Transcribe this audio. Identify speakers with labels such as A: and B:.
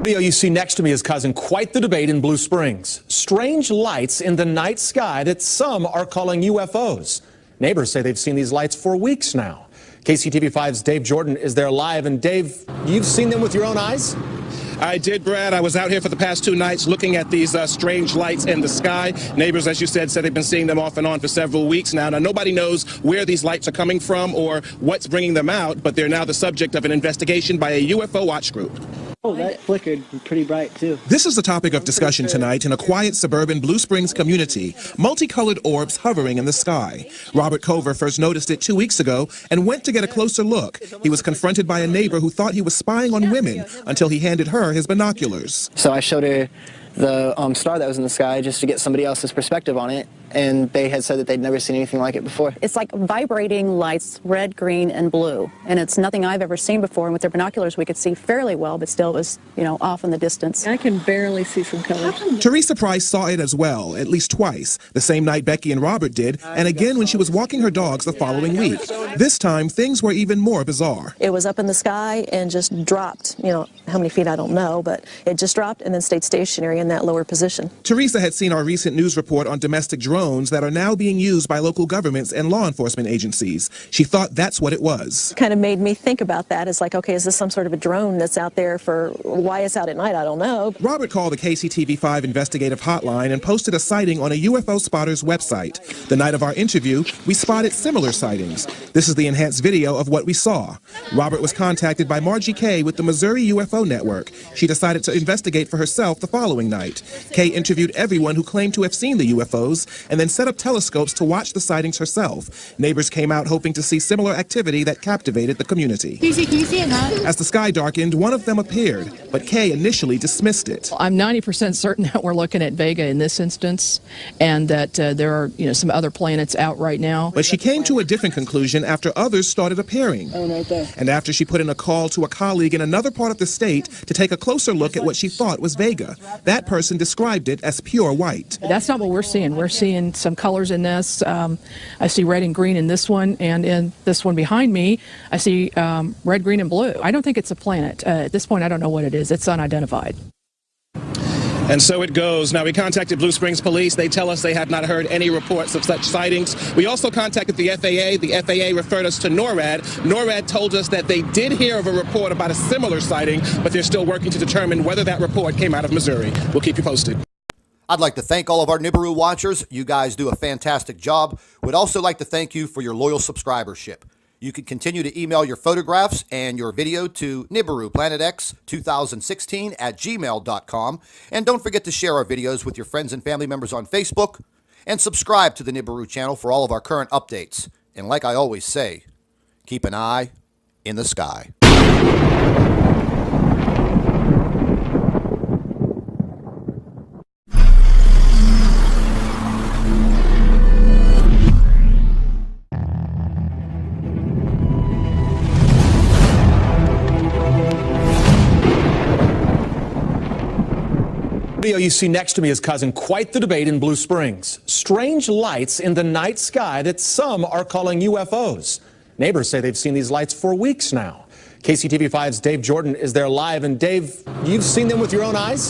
A: Video you see next to me is causing quite the debate in Blue Springs. Strange lights in the night sky that some are calling UFOs. Neighbors say they've seen these lights for weeks now. KCTV5's Dave Jordan is there live. And Dave, you've seen them with your own eyes?
B: I did, Brad. I was out here for the past 2 nights looking at these strange lights in the sky. Neighbors, as you said they've been seeing them off and on for several weeks now. Now, nobody knows where these lights are coming from or what's bringing them out, but they're now the subject of an investigation by a UFO watch group.
C: Oh, that flickered pretty bright, too.
D: This is the topic of discussion tonight in a quiet suburban Blue Springs community. Multicolored orbs hovering in the sky. Robert Cover first noticed it 2 weeks ago and went to get a closer look. He was confronted by a neighbor who thought he was spying on women until he handed her his binoculars.
C: So I showed her the star that was in the sky just to get somebody else's perspective on it, and they had said that they'd never seen anything like it before.
E: It's like vibrating lights, red, green, and blue, and it's nothing I've ever seen before. And with their binoculars, we could see fairly well, but still it was, off in the distance.
F: I can barely see some colors.
D: Teresa Price saw it as well, at least twice, the same night Becky and Robert did, and again when she was walking her dogs the following week. This time, things were even more bizarre.
G: It was up in the sky and just dropped, how many feet I don't know, but it just dropped and then stayed stationary in that lower position.
D: Teresa had seen our recent news report on domestic drones that are now being used by local governments and law enforcement agencies. She thought that's what it was.
G: Kind of made me think about that. It's like, okay, is this some sort of a drone that's out there for why it's out at night? I don't know.
D: Robert called the KCTV5 investigative hotline and posted a sighting on a UFO spotter's website. The night of our interview, we spotted similar sightings. This is the enhanced video of what we saw. Robert was contacted by Margie Kay with the Missouri UFO Network. She decided to investigate for herself the following night. Kay interviewed everyone who claimed to have seen the UFOs and then set up telescopes to watch the sightings herself. Neighbors came out hoping to see similar activity that captivated the community.
F: Can you see it now?
D: As the sky darkened, one of them appeared, but Kay initially dismissed it.
H: I'm 90% certain that we're looking at Vega in this instance, and that there are some other planets out right now.
D: But she came to a different conclusion after others started appearing.
C: Oh, right there.
D: And after she put in a call to a colleague in another part of the state to take a closer look at what she thought was Vega. That person described it as pure white.
H: That's not what we're seeing. We're seeing some colors in this. I see red and green in this one, and in this one behind me, I see red, green, and blue. I don't think it's a planet. At this point, I don't know what it is. It's unidentified.
B: And so it goes. Now, we contacted Blue Springs Police. They tell us they have not heard any reports of such sightings. We also contacted the FAA. The FAA referred us to NORAD. NORAD told us that they did hear of a report about a similar sighting, but they're still working to determine whether that report came out of Missouri. We'll keep you posted.
I: I'd like to thank all of our Nibiru watchers. You guys do a fantastic job. We'd also like to thank you for your loyal subscribership. You can continue to email your photographs and your video to NibiruPlanetX2016@gmail.com. And don't forget to share our videos with your friends and family members on Facebook. And subscribe to the Nibiru channel for all of our current updates. And like I always say, keep an eye in the sky.
A: Video you see next to me is causing quite the debate in Blue Springs. Strange lights in the night sky that some are calling UFOs. Neighbors say they've seen these lights for weeks now. KCTV5's Dave Jordan is there live. And Dave, you've seen them with your own eyes?